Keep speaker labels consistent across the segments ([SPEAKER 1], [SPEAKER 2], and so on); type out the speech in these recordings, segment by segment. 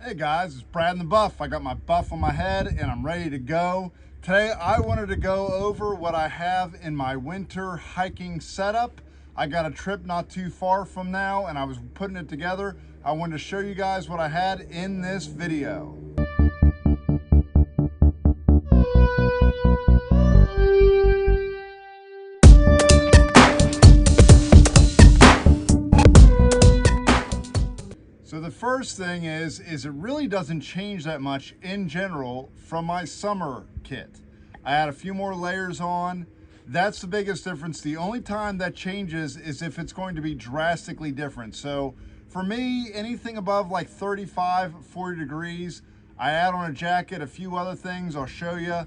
[SPEAKER 1] Hey guys, it's Brad and the Buff. I got my buff on my head and I'm ready to go. Today I wanted to go over what I have in my winter hiking setup. I got a trip not too far from now and I was putting it together. I wanted to show you guys what I had in this video. So the first thing is it really doesn't change that much in general from my summer kit. I had a few more layers on. That's the biggest difference. The only time that changes is if it's going to be drastically different. So for me, anything above like 35, 40 degrees, I add on a jacket, a few other things I'll show you.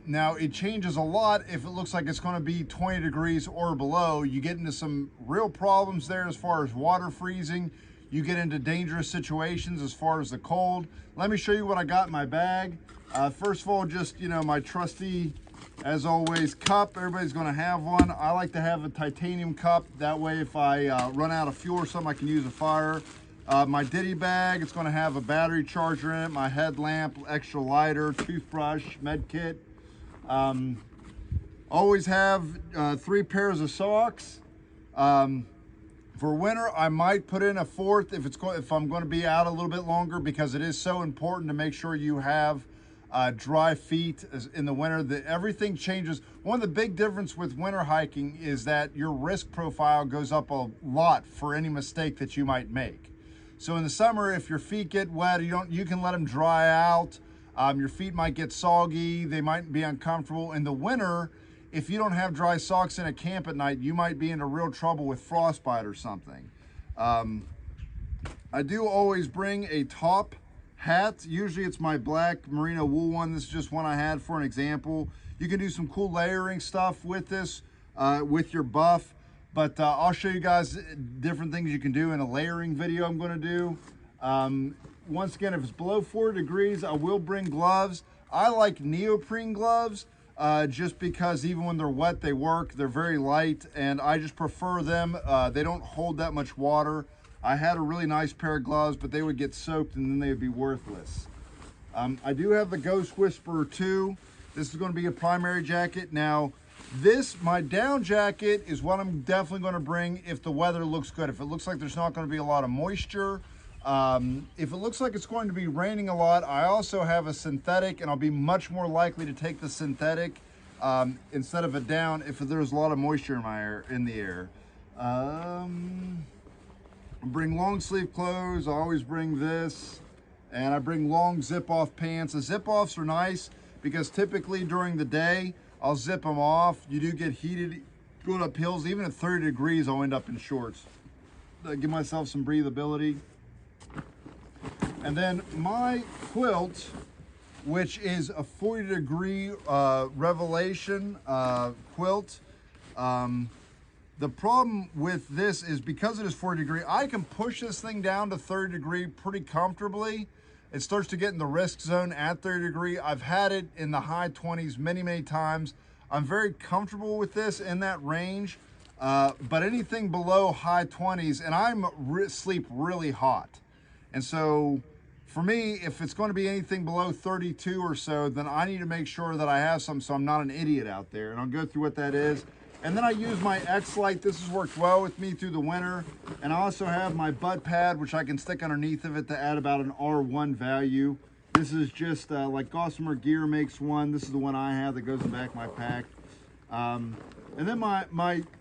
[SPEAKER 1] Now it changes a lot if it looks like it's going to be 20 degrees or below. You get into some real problems there as far as water freezing. You get into dangerous situations as far as the cold. Let me show you what I got in my bag. First of all, just, my trusty, as always, cup. Everybody's gonna have one. I like to have a titanium cup. That way, if I run out of fuel or something, I can use a fire. My ditty bag, it's gonna have a battery charger in it, my headlamp, extra lighter, toothbrush, med kit. Always have 3 pairs of socks. For winter, I might put in a fourth if I'm going to be out a little bit longer, because it is so important to make sure you have dry feet in the winter. Everything changes. One of the big difference with winter hiking is that your risk profile goes up a lot for any mistake that you might make. So in the summer, if your feet get wet, you can let them dry out. Your feet might get soggy. They might be uncomfortable. In the winter, if you don't have dry socks in a camp at night, you might be into real trouble with frostbite or something. I do always bring a top hat. Usually it's my black merino wool one. This is just one I had for an example. You can do some cool layering stuff with this, with your buff. But I'll show you guys different things you can do in a layering video I'm going to do. Once again, if it's below 4 degrees, I will bring gloves. I like neoprene gloves. Just because even when they're wet, they work. They're very light, and I just prefer them. They don't hold that much water. I had a really nice pair of gloves, but they would get soaked and then they would be worthless. I do have the Ghost Whisperer 2. This is going to be a primary jacket. Now, my down jacket is what I'm definitely going to bring if the weather looks good. If it looks like there's not going to be a lot of moisture, if it looks like it's going to be raining a lot, I also have a synthetic, and I'll be much more likely to take the synthetic instead of a down if there's a lot of moisture in the air. Bring long sleeve clothes. I always bring this, and I bring long zip off pants. The zip offs are nice because typically during the day I'll zip them off. You do get heated going up hills. Even at 30 degrees, I'll end up in shorts. Give myself some breathability. And then my quilt, which is a 40-degree Revelation quilt. The problem with this is because it is 40 degree, I can push this thing down to 30 degree pretty comfortably. It starts to get in the risk zone at 30 degree. I've had it in the high 20s many, many times. I'm very comfortable with this in that range, but anything below high 20s, and I sleep really hot. And so for me, if it's going to be anything below 32 or so, then I need to make sure that I have some so I'm not an idiot out there. And I'll go through what that is. And then I use my X-Lite. This has worked well with me through the winter. And I also have my butt pad, which I can stick underneath of it to add about an R1 value. This is just like Gossamer Gear makes one. This is the one I have that goes in the back of my pack. And then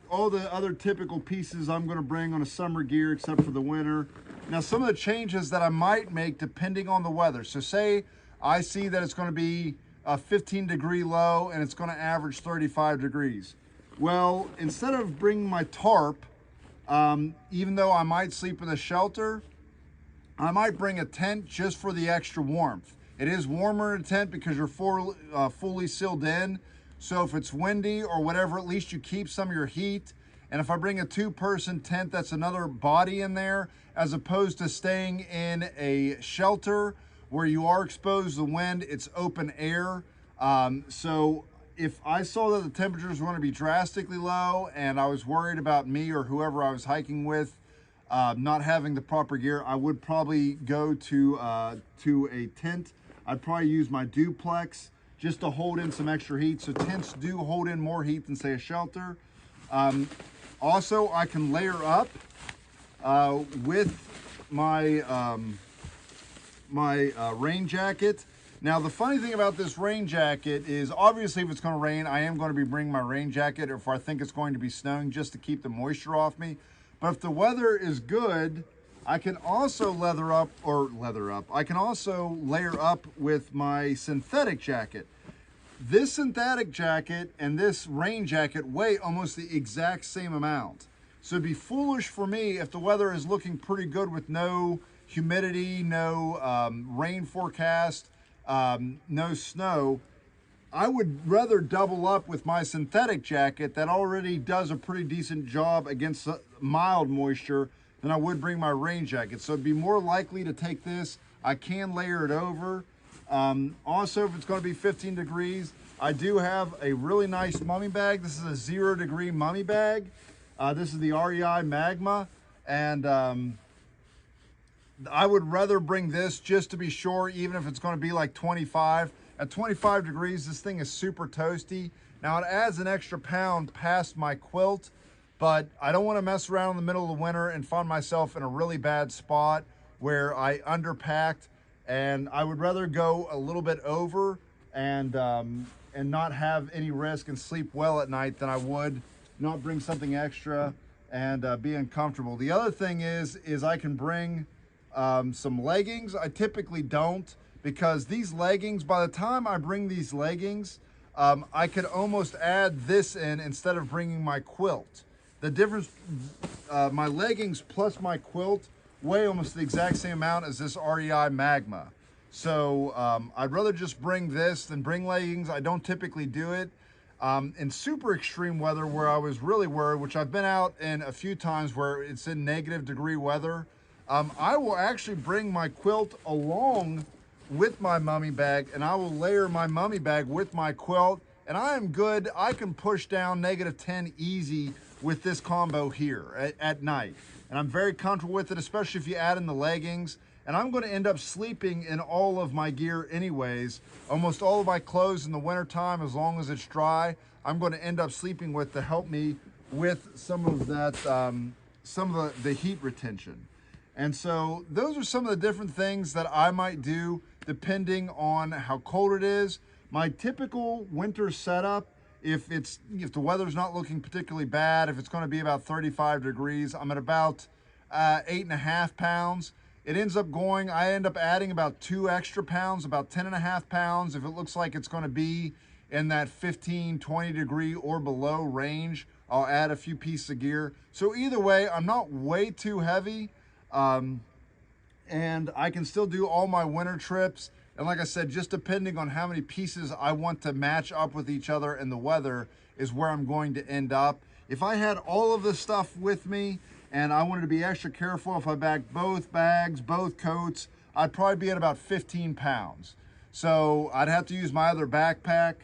[SPEAKER 1] all the other typical pieces I'm going to bring on a summer gear except for the winter. Now, some of the changes that I might make depending on the weather. So say I see that it's going to be a 15-degree low and it's going to average 35 degrees. Well, instead of bringing my tarp, even though I might sleep in a shelter, I might bring a tent just for the extra warmth. It is warmer in a tent because you're fully sealed in. So if it's windy or whatever, at least you keep some of your heat. And if I bring a 2-person tent, that's another body in there, as opposed to staying in a shelter where you are exposed to the wind. It's open air. So if I saw that the temperatures were going to be drastically low and I was worried about me or whoever I was hiking with not having the proper gear, I would probably go to a tent. I'd probably use my duplex just to hold in some extra heat. So tents do hold in more heat than say a shelter. Also, I can layer up with my rain jacket. Now, the funny thing about this rain jacket is obviously if it's going to rain, I am going to be bringing my rain jacket, or if I think it's going to be snowing, just to keep the moisture off me. But if the weather is good, I can also I can also layer up with my synthetic jacket. This synthetic jacket and this rain jacket weigh almost the exact same amount. So it'd be foolish for me if the weather is looking pretty good with no humidity, no rain forecast, no snow. I would rather double up with my synthetic jacket that already does a pretty decent job against mild moisture than I would bring my rain jacket. So it'd be more likely to take this. I can layer it over. Also, if it's going to be 15 degrees, I do have a really nice mummy bag. This is a 0 degree mummy bag. This is the REI Magma, and I would rather bring this just to be sure, even if it's going to be like 25. At 25 degrees, this thing is super toasty. Now, it adds an extra pound past my quilt, but I don't want to mess around in the middle of the winter and find myself in a really bad spot where I underpacked, and I would rather go a little bit over and not have any risk and sleep well at night than I would not bring something extra and be uncomfortable. The other thing is I can bring some leggings. I typically don't, because these leggings, by the time I bring these leggings, I could almost add this in instead of bringing my quilt. The difference, my leggings plus my quilt weigh almost the exact same amount as this REI Magma. So I'd rather just bring this than bring leggings. I don't typically do it. In super extreme weather where I was really worried, which I've been out in a few times where it's in -degree weather, I will actually bring my quilt along with my mummy bag, and I will layer my mummy bag with my quilt, and I am good. I can push down -10 easy with this combo here at night. And I'm very comfortable with it, especially if you add in the leggings. And I'm going to end up sleeping in all of my gear anyways. Almost all of my clothes in the wintertime, as long as it's dry, I'm going to end up sleeping with to help me with some of that, some of the heat retention. And so those are some of the different things that I might do depending on how cold it is. My typical winter setup, if the weather's not looking particularly bad, if it's going to be about 35 degrees, I'm at about 8.5 pounds. It ends up going, I end up adding about 2 extra pounds, about 10.5 pounds. If it looks like it's going to be in that 15, 20 degree or below range, I'll add a few pieces of gear. So either way, I'm not way too heavy. And I can still do all my winter trips. And like I said, just depending on how many pieces I want to match up with each other and the weather is where I'm going to end up. If I had all of this stuff with me and I wanted to be extra careful, if I bagged both bags, both coats, I'd probably be at about 15 pounds. So I'd have to use my other backpack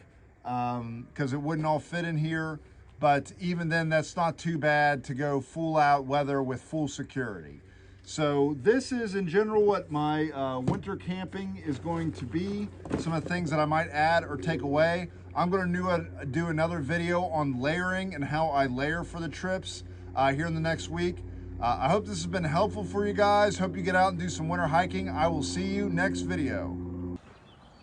[SPEAKER 1] because it wouldn't all fit in here. But even then, that's not too bad to go full out weather with full security. So this is in general what my winter camping is going to be. Some of the things that I might add or take away. I'm going to do another video on layering and how I layer for the trips here in the next week. I hope this has been helpful for you guys. Hope you get out and do some winter hiking. I will see you next video.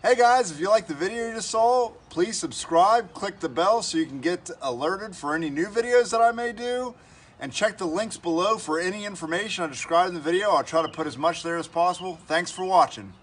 [SPEAKER 1] Hey guys, if you like the video you just saw, please subscribe, click the bell so you can get alerted for any new videos that I may do. And check the links below for any information I described in the video. I'll try to put as much there as possible. Thanks for watching.